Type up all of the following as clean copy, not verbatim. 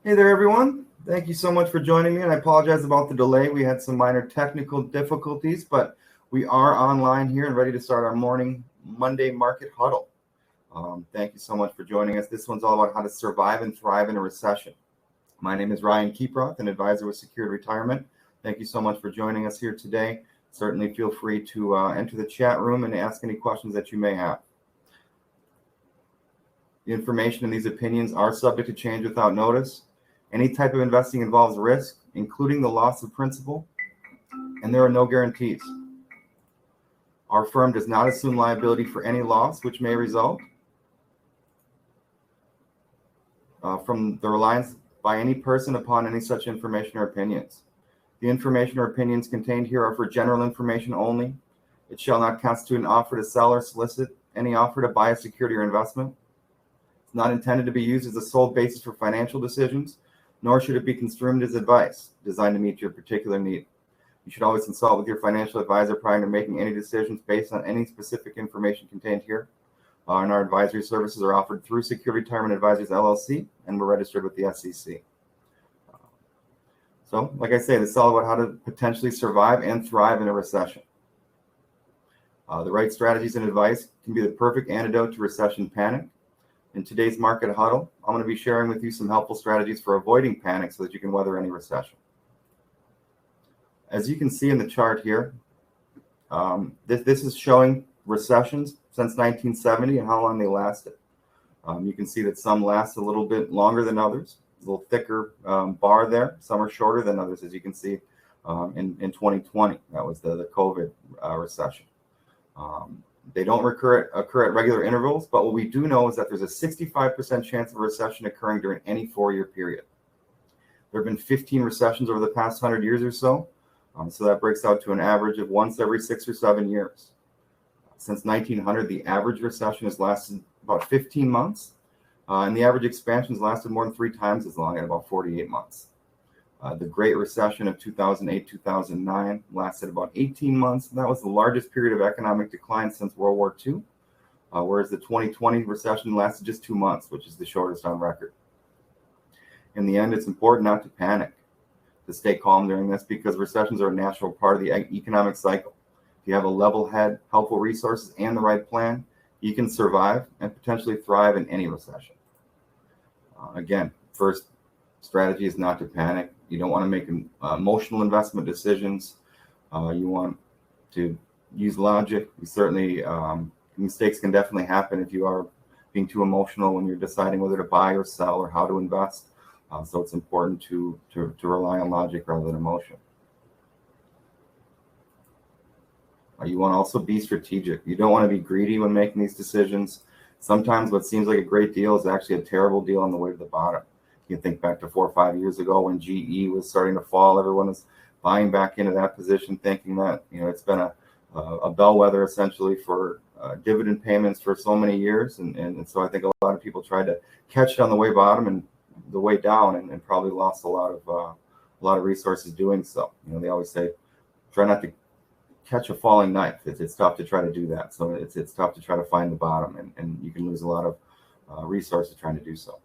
Hey there, everyone. Thank you so much for joining me, and I apologize about the delay. We had some minor technical difficulties, but we are online here and ready to start our morning Monday market huddle. Thank you so much for joining us. This one's all about how to survive and thrive in a recession. My name is Ryan Keeproth, an advisor with Secured Retirement. Thank you so much for joining us here today. Certainly feel free to enter the chat room and ask any questions that you may have. The information in these opinions are subject to change without notice. Any type of investing involves risk, including the loss of principal, and there are no guarantees. Our firm does not assume liability for any loss which may result from the reliance by any person upon any such information or opinions. The information or opinions contained here are for general information only. It shall not constitute an offer to sell or solicit any offer to buy a security or investment. It's not intended to be used as a sole basis for financial decisions, nor should it be construed as advice designed to meet your particular need. You should always consult with your financial advisor prior to making any decisions based on any specific information contained here. And our advisory services are offered through Secured Retirement Advisors, LLC, and we're registered with the SEC. So, like I say, this is all about how to potentially survive and thrive in a recession. The right strategies and advice can be the perfect antidote to recession panic. In today's market huddle, I'm going to be sharing with you some helpful strategies for avoiding panic so that you can weather any recession. As you can see in the chart here, this is showing recessions since 1970 and how long they lasted. You can see that some last a little bit longer than others. A little thicker bar there. Some are shorter than others, as you can see in 2020. That was the COVID recession. They don't occur at regular intervals, but what we do know is that there's a 65% chance of a recession occurring during any 4-year period. There have been 15 recessions over the past 100 years or so, so that breaks out to an average of once every 6 or 7 years. Since 1900, the average recession has lasted about 15 months, and the average expansion has lasted more than 3 times as long, at about 48 months. The Great Recession of 2008-2009 lasted about 18 months. And that was the largest period of economic decline since World War II, whereas the 2020 recession lasted just 2 months, which is the shortest on record. In the end, it's important not to panic, to stay calm during this, because recessions are a natural part of the economic cycle. If you have a level head, helpful resources, and the right plan, you can survive and potentially thrive in any recession. Again, first strategy is not to panic. You don't want to make emotional investment decisions. You want to use logic. You certainly, mistakes can definitely happen if you are being too emotional when you're deciding whether to buy or sell or how to invest. So it's important to rely on logic rather than emotion. You want to also be strategic. You don't want to be greedy when making these decisions. Sometimes what seems like a great deal is actually a terrible deal on the way to the bottom. You can think back to 4 or 5 years ago when GE was starting to fall. Everyone was buying back into that position, thinking that it's been a bellwether essentially for dividend payments for so many years, and so I think a lot of people tried to catch it on the way bottom and the way down, and probably lost a lot of resources doing so. They always say, try not to catch a falling knife. It's tough to try to do that. So it's tough to try to find the bottom, and you can lose a lot of resources trying to do so.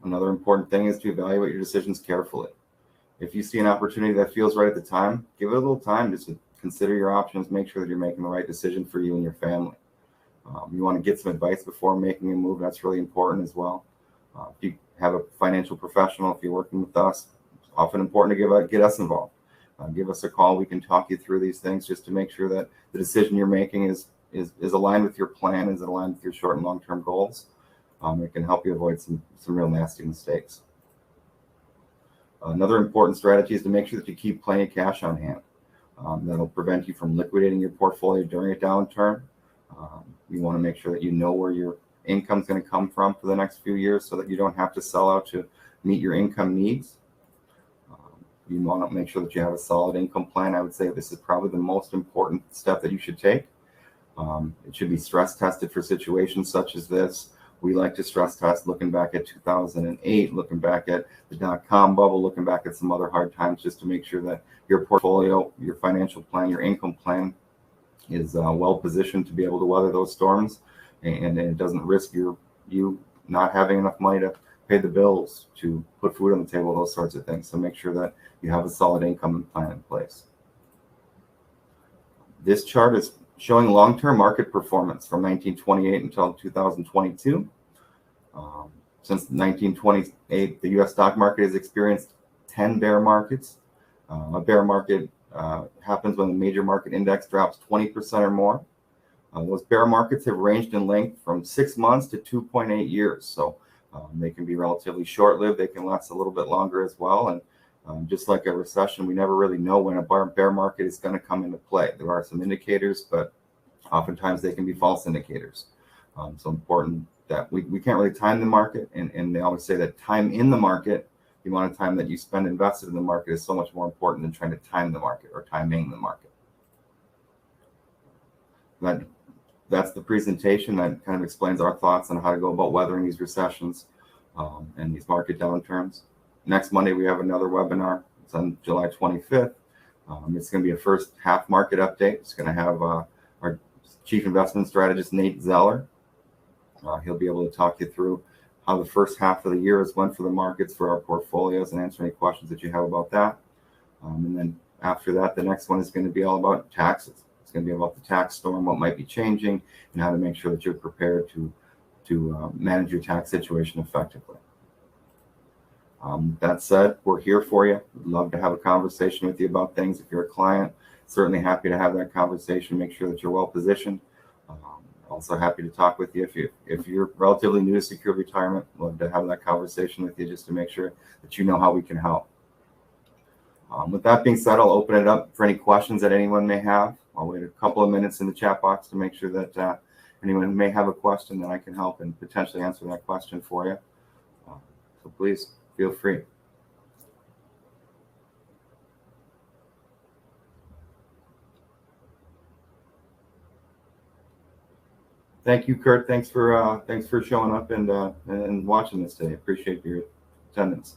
Another important thing is to evaluate your decisions carefully. If you see an opportunity that feels right at the time, give it a little time just to consider your options, make sure that you're making the right decision for you and your family. You want to get some advice before making a move. That's really important as well. If you have a financial professional, if you're working with us, it's often important to get us involved. Give us a call. We can talk you through these things just to make sure that the decision you're making is aligned with your plan, is aligned with your short and long-term goals. It can help you avoid some real nasty mistakes. Another important strategy is to make sure that you keep plenty of cash on hand. That'll prevent you from liquidating your portfolio during a downturn. You want to make sure that you know where your income is going to come from for the next few years so that you don't have to sell out to meet your income needs. You want to make sure that you have a solid income plan. I would say this is probably the most important step that you should take. It should be stress tested for situations such as this. We like to stress test looking back at 2008, looking back at the dot-com bubble, looking back at some other hard times, just to make sure that your portfolio, your financial plan, your income plan is well positioned to be able to weather those storms, and it doesn't risk you not having enough money pay the bills, to put food on the table, those sorts of things. So make sure that you have a solid income plan in place. This chart is showing long-term market performance from 1928 until 2022. Since 1928, the U.S. stock market has experienced 10 bear markets. A bear market happens when the major market index drops 20% or more. Those bear markets have ranged in length from 6 months to 2.8 years. So they can be relatively short-lived. They can last a little bit longer as well. And just like a recession, we never really know when a bear market is going to come into play. There are some indicators, but oftentimes they can be false indicators. So important that we can't really time the market. And they always say that time in the market, the amount of time that you spend invested in the market, is so much more important than trying to time the market or timing the market. That's the presentation. That kind of explains our thoughts on how to go about weathering these recessions and these market downturns. Next Monday, we have another webinar. It's on July 25th. It's going to be a first half market update. It's going to have our Chief Investment Strategist, Nate Zeller. He'll be able to talk you through how the first half of the year has went for the markets, for our portfolios, and answer any questions that you have about that. And then after that, the next one is going to be all about taxes. It's going to be about the tax storm, what might be changing, and how to make sure that you're prepared to manage your tax situation effectively. That said, we're here for you. We'd love to have a conversation with you about things. If you're a client, certainly happy to have that conversation. Make sure that you're well positioned. Also happy to talk with you. If you're relatively new to secure retirement, love to have that conversation with you just to make sure that you know how we can help. With that being said, I'll open it up for any questions that anyone may have. I'll wait a couple of minutes in the chat box to make sure that anyone who may have a question, that I can help and potentially answer that question for you. So please feel free. Thank you, Kurt. Thanks for showing up and watching this today. Appreciate your attendance.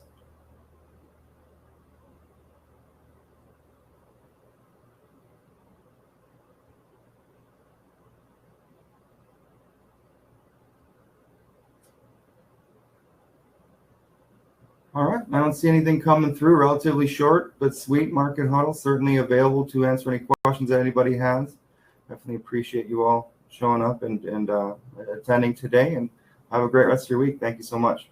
All right, I don't see anything coming through. Relatively short but sweet market huddle. Certainly available to answer any questions that anybody has. Definitely appreciate you all showing up and attending today, and have a great rest of your week. Thank you so much.